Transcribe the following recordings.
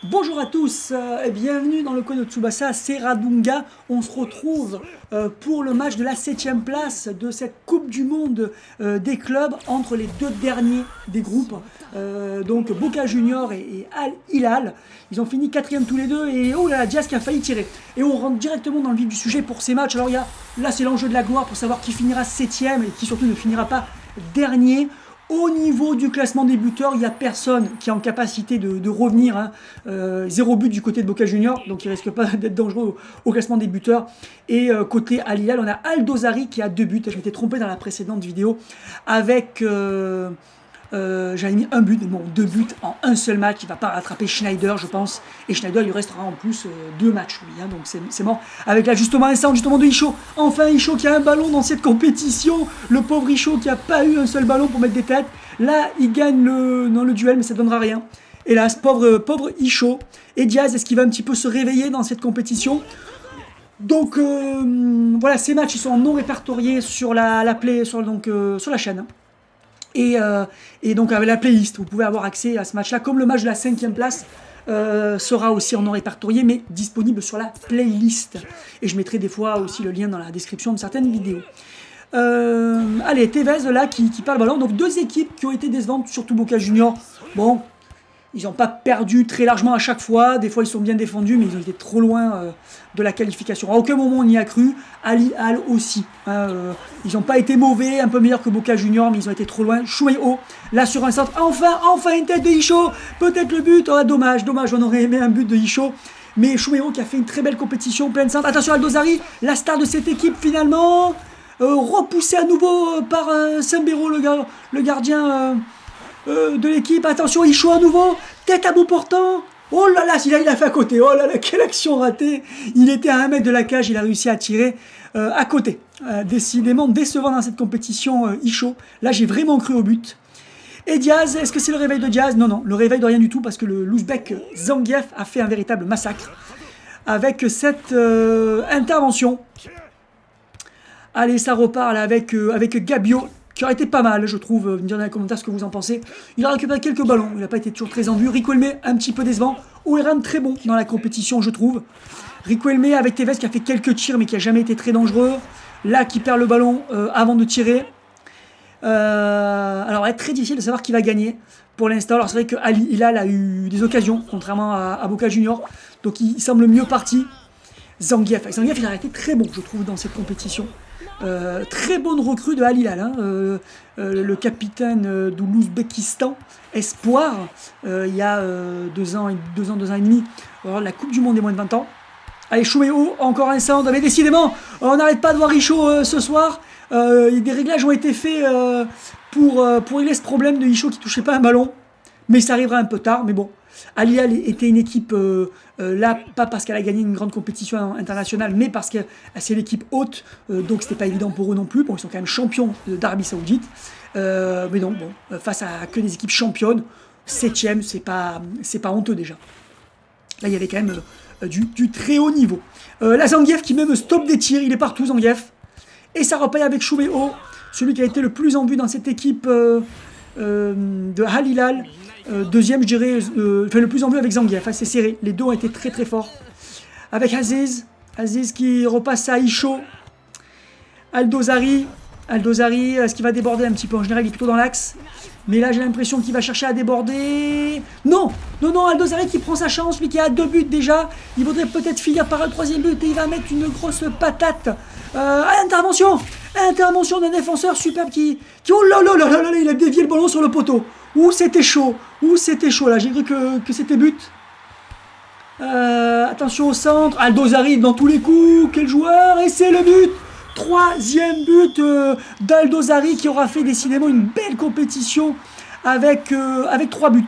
Bonjour à tous et bienvenue dans le coin de Tsubasa, c'est Radunga. On se retrouve pour le match de la 7ème place de cette Coupe du Monde des clubs entre les deux derniers des groupes, donc Boca Junior et Al Hilal. Ils ont fini 4e tous les deux et oh là là, Diaz qui a failli tirer. Et on rentre directement dans le vif du sujet pour ces matchs. Alors là c'est l'enjeu de la gloire pour savoir qui finira 7e et qui surtout ne finira pas dernier. Au niveau du classement des buteurs, il n'y a personne qui est en capacité de revenir. Hein. 0 but du côté de Boca Junior, donc il ne risque pas d'être dangereux au classement des buteurs. Et côté Al Hilal, on a Aldosari qui a 2 buts. Je m'étais trompé dans la précédente vidéo avec... j'avais mis un but, bon, 2 buts en un seul match. Il ne va pas rattraper Schneider, je pense. Et Schneider, il lui restera en plus 2 matchs, lui. Hein, donc c'est mort. Avec l'ajustement récent, justement, de Isho. Enfin, Isho qui a un ballon dans cette compétition. Le pauvre Isho qui n'a pas eu un seul ballon pour mettre des têtes. Là, il gagne dans le duel, mais ça ne donnera rien. Hélas, pauvre Isho. Et Diaz, est-ce qu'il va un petit peu se réveiller dans cette compétition? Donc, voilà, ces matchs, ils sont non répertoriés sur la chaîne. Hein. Et donc avec la playlist, vous pouvez avoir accès à ce match-là, comme le match de la 5e place sera aussi en non répertorié, mais disponible sur la playlist. Et je mettrai des fois aussi le lien dans la description de certaines vidéos. Allez, Tevez là qui parle ballon. Donc 2 équipes qui ont été décevantes, surtout Boca Junior. Bon, ils n'ont pas perdu très largement à chaque fois. Des fois, ils sont bien défendus, mais ils ont été trop loin de la qualification. À aucun moment, on y a cru. Al Hilal aussi. Hein, ils n'ont pas été mauvais, un peu meilleurs que Boca Junior, mais ils ont été trop loin. Chouéo, là sur un centre. Enfin une tête de Isho. Peut-être le but. Oh, dommage. On aurait aimé un but de Isho. Mais Chouéo qui a fait une très belle compétition, plein de centre. Attention, Aldosari, la star de cette équipe finalement. Repoussé à nouveau par Sembero, le gardien... de l'équipe. Attention, Isho à nouveau, tête à bout portant. Oh là là, il a fait à côté. Oh là là, quelle action ratée. Il était à 1 mètre de la cage, il a réussi à tirer à côté. Décidément décevant dans cette compétition, Isho. Là, j'ai vraiment cru au but. Et Diaz, est-ce que c'est le réveil de Diaz? Non, le réveil de rien du tout, parce que le l'Ouzbek Zangief a fait un véritable massacre avec cette intervention. Allez, ça repart là, avec Gabio, qui aurait été pas mal, je trouve. Me dire dans les commentaires ce que vous en pensez. Il a récupéré quelques ballons, il n'a pas été toujours très en vue. Riquelme, un petit peu décevant. Oeran, très bon dans la compétition, je trouve. Riquelme avec Tevez qui a fait quelques tirs, mais qui n'a jamais été très dangereux. Là, qui perd le ballon avant de tirer. Alors, très difficile de savoir qui va gagner pour l'instant. Alors, c'est vrai que Al Hilal a eu des occasions, contrairement à Boca Junior. Donc, il semble mieux parti. Zangief, il a été très bon, je trouve, dans cette compétition. Très bonne recrue de Al Hilal, hein, le capitaine de l'Ouzbékistan, espoir, il y a 2 ans et demi, la Coupe du Monde des moins de 20 ans. Allez, Chouéo, encore un centre, mais décidément, on n'arrête pas de voir Isho ce soir. Des réglages ont été faits pour régler ce problème de Isho qui touchait pas un ballon, mais ça arrivera un peu tard, mais bon. Al Hilal était une équipe là, pas parce qu'elle a gagné une grande compétition internationale, mais parce que c'est l'équipe haute, donc c'était pas évident pour eux non plus. Bon, ils sont quand même champions d'Arabie Saoudite, mais non, bon, face à que des équipes championnes, 7ème, c'est pas honteux déjà. Là, il y avait quand même du très haut niveau. La Zangief qui même stop des tirs, il est partout Zangief, et ça repaye avec Chouméo, celui qui a été le plus en vue dans cette équipe de Al Hilal. Deuxième, je dirais, le plus en vue avec Zangief, c'est serré. Les deux ont été très très forts. Avec Aziz qui repasse à Isho. Aldosari, est-ce qu'il va déborder un petit peu? En général, il est plutôt dans l'axe. Mais là, j'ai l'impression qu'il va chercher à déborder. Non, Aldosari qui prend sa chance, lui qui a 2 buts déjà. Il voudrait peut-être finir par un 3e but et il va mettre une grosse patate. Intervention d'un défenseur superbe qui... Oh là là là là là, il a dévié le ballon sur le poteau. C'était chaud là, j'ai cru que c'était but. Attention au centre, Aldosari dans tous les coups, quel joueur, et c'est le but. 3e but d'Aldosari qui aura fait décidément une belle compétition avec 3 buts.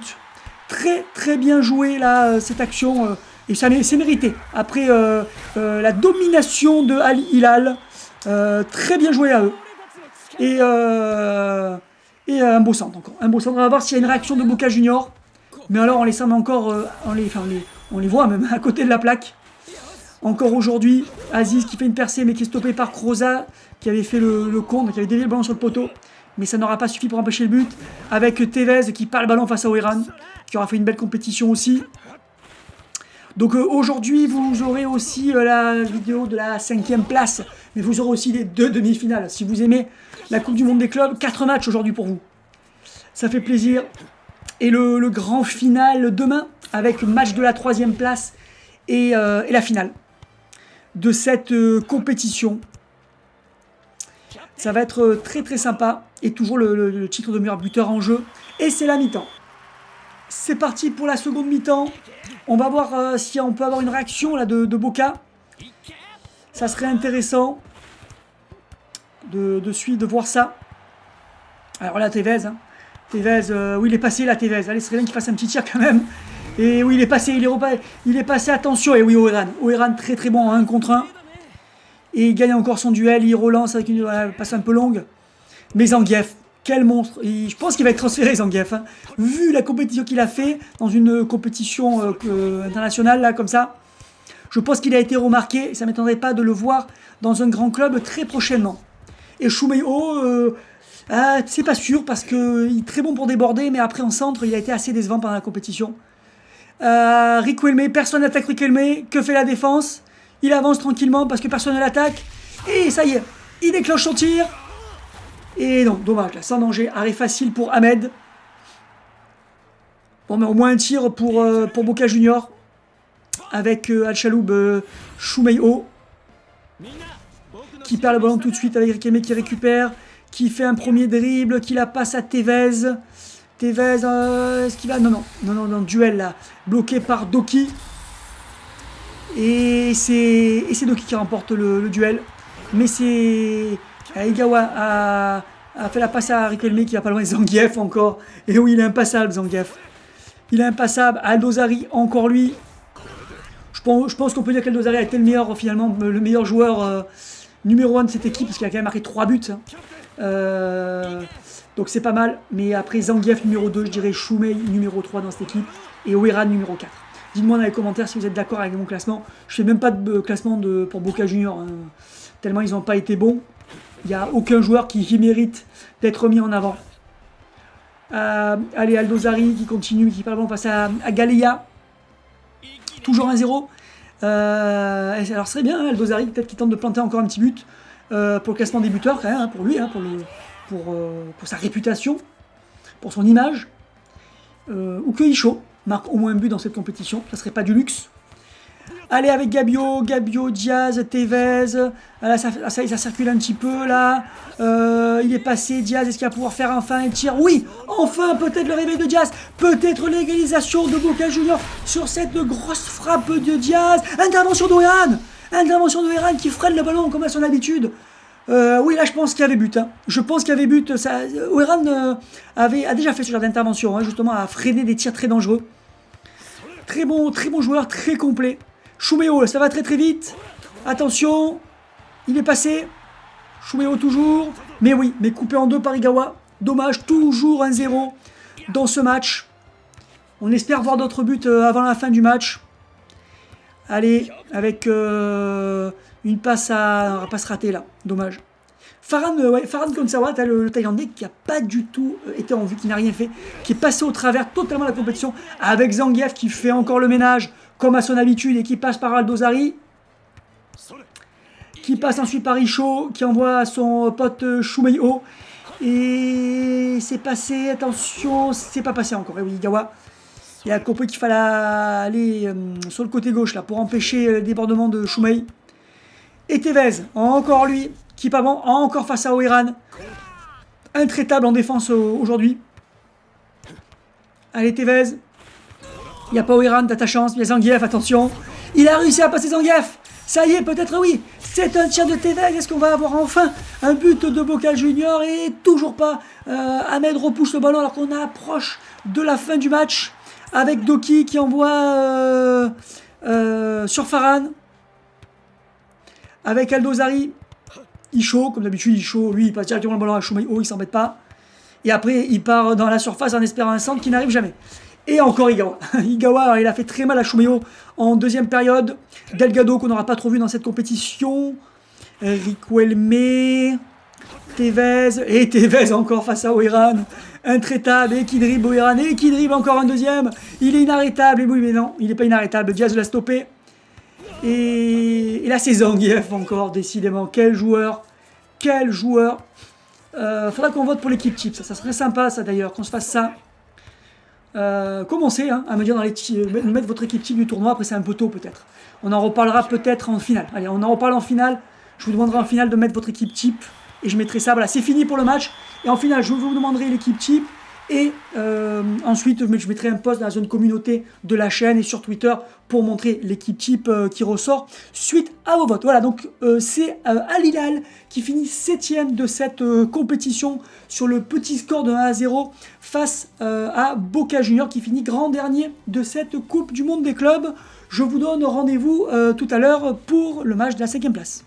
Très très bien joué là, cette action, et c'est mérité. Après la domination de Al Hilal, très bien joué à eux. Et un beau centre encore. Un beau centre. On va voir s'il y a une réaction de Boca Junior. Mais alors on les sent encore. On les voit même à côté de la plaque. Encore aujourd'hui, Aziz qui fait une percée mais qui est stoppé par Kroza qui avait fait le contre, qui avait dévié le ballon sur le poteau. Mais ça n'aura pas suffi pour empêcher le but. Avec Tevez qui part le ballon face à Oeran, qui aura fait une belle compétition aussi. Donc aujourd'hui, vous aurez aussi la vidéo de la 5e place, mais vous aurez aussi les 2 demi-finales. Si vous aimez la Coupe du Monde des clubs, 4 matchs aujourd'hui pour vous. Ça fait plaisir. Et le grand final demain, avec le match de la 3e place et la finale de cette compétition. Ça va être très très sympa. Et toujours le titre de meilleur buteur en jeu. Et c'est la mi-temps. C'est parti pour la seconde mi-temps. On va voir si on peut avoir une réaction là, de Boca. Ça serait intéressant de voir ça. Alors là, Tevez. Hein. Tevez, oui, il est passé là, Tevez. Allez, ce serait bien qu'il fasse un petit tir quand même. Et oui, il est passé, il est passé, attention. Et oui, Oeran. Oeran, très très bon en 1 contre 1. Et il gagne encore son duel. Il relance avec une passe un peu longue. Mais Zangief, quel monstre. Je pense qu'il va être transféré, Zangief. Hein. Vu la compétition qu'il a fait dans une compétition internationale, là, comme ça, je pense qu'il a été remarqué. Ça ne m'étonnerait pas de le voir dans un grand club très prochainement. Et Shumeo, c'est pas sûr parce qu'il est très bon pour déborder, mais après en centre, il a été assez décevant pendant la compétition. Riquelme, personne n'attaque Riquelme. Que fait la défense? Il avance tranquillement parce que personne ne l'attaque. Et ça y est, il déclenche son tir. Et non, dommage, là, sans danger. Arrêt facile pour Ahmed. Bon, mais au moins un tir pour Boca Junior. Avec Al-Chaloub Shumeo. Qui perd le ballon tout de suite avec Riquelme qui récupère. Qui fait un premier dribble. Qui la passe à Tevez. Tevez, est-ce qu'il va... Non, duel là. Bloqué par Doki. Et c'est Doki qui remporte le duel. Mais c'est... Igawa a fait la passe à Riquelme qui va pas loin. Zangief encore. Et oui, il est impassable, Zangief. Il est impassable. Aldosari, encore lui. Je pense qu'on peut dire qu'Aldosari a été le meilleur, finalement, le meilleur joueur numéro 1 de cette équipe, parce qu'il a quand même marqué 3 buts. Hein. Donc c'est pas mal. Mais après, Zangief numéro 2, je dirais Shumei numéro 3 dans cette équipe. Et Oeran numéro 4. Dites-moi dans les commentaires si vous êtes d'accord avec mon classement. Je fais même pas de classement pour Boca Junior. Hein. Tellement ils n'ont pas été bons. Il n'y a aucun joueur qui mérite d'être mis en avant. Allez, Aldosari qui continue, qui parle bon, passe à Galea. Toujours 1-0. Alors, ce serait bien, Aldosari, peut-être qu'il tente de planter encore un petit but pour le classement des buteurs, quand même, hein, pour lui, hein, pour sa réputation, pour son image. Ou que Isho marque au moins un but dans cette compétition. Ça serait pas du luxe. Allez avec Gabio, Diaz, Tevez. Là, ça circule un petit peu là. Il est passé, Diaz, est-ce qu'il va pouvoir faire enfin un tir? Oui, enfin peut-être le réveil de Diaz. Peut-être l'égalisation de Boca Junior sur cette grosse frappe de Diaz. Intervention d'Oeran qui freine le ballon comme à son habitude. Oui, là je pense qu'il y avait but. Hein. Je pense qu'il y avait but. Oeran a déjà fait ce genre d'intervention, hein, justement à freiner des tirs très dangereux. Très bon joueur, très complet. Shumeo, ça va très très vite. Attention, il est passé. Shumeo toujours. Mais oui, mais coupé en deux par Igawa. Dommage, toujours 1-0 dans ce match. On espère voir d'autres buts avant la fin du match. Allez, avec une passe ratée là. Dommage. Farhan Konsawa, le Thaïlandais qui n'a pas du tout été en vue, qui n'a rien fait, qui est passé au travers totalement de la compétition, avec Zangief qui fait encore le ménage, comme à son habitude, et qui passe par Aldosari, qui passe ensuite par Isho, qui envoie son pote Shumeo, et c'est passé, attention, c'est pas passé encore, et oui, Igawa, il a compris qu'il fallait aller sur le côté gauche, là, pour empêcher le débordement de Shumei, et Tevez, encore lui, qui pas bon, encore face à Oeran. Intraitable en défense aujourd'hui. Allez Tevez. Il n'y a pas Oeran, t'as ta chance. Il y a Zangief, attention. Il a réussi à passer Zangief. Ça y est, peut-être oui. C'est un tir de Tevez. Est-ce qu'on va avoir enfin un but de Boca Junior? Et toujours pas. Ahmed repousse le ballon alors qu'on approche de la fin du match. Avec Doki qui envoie sur Farhan. Avec Aldosari. Isho, comme d'habitude, Isho, lui, il passe directement le ballon à Shumeo, il s'embête pas. Et après, il part dans la surface en espérant un centre qui n'arrive jamais. Et encore Igawa. Igawa, alors, il a fait très mal à Shumeo en deuxième période. Delgado, qu'on n'aura pas trop vu dans cette compétition. Riquelme. Tevez encore face à Oiran, intraitable, et qui dribble Oiran, et qui dribble encore un deuxième, il est inarrêtable, et oui mais non, il n'est pas inarrêtable, Diaz l'a stoppé, et là c'est Zangief encore, décidément, quel joueur, faudra qu'on vote pour l'équipe type, ça serait sympa ça d'ailleurs, qu'on se fasse ça. Commencez hein, à me dire dans mettre votre équipe type du tournoi, après c'est un peu tôt peut-être. On en reparlera peut-être en finale. Allez, on en reparle en finale. Je vous demanderai en finale de mettre votre équipe type. Et je mettrai ça, voilà, c'est fini pour le match. Et en finale, je vous demanderai l'équipe type. Et ensuite, je mettrai un post dans la zone communauté de la chaîne et sur Twitter pour montrer l'équipe type qui ressort suite à vos votes. Voilà, donc c'est Al Hilal qui finit 7ème de cette compétition sur le petit score de 1-0 face à Boca Juniors qui finit grand dernier de cette Coupe du Monde des clubs. Je vous donne rendez-vous tout à l'heure pour le match de la 5e place.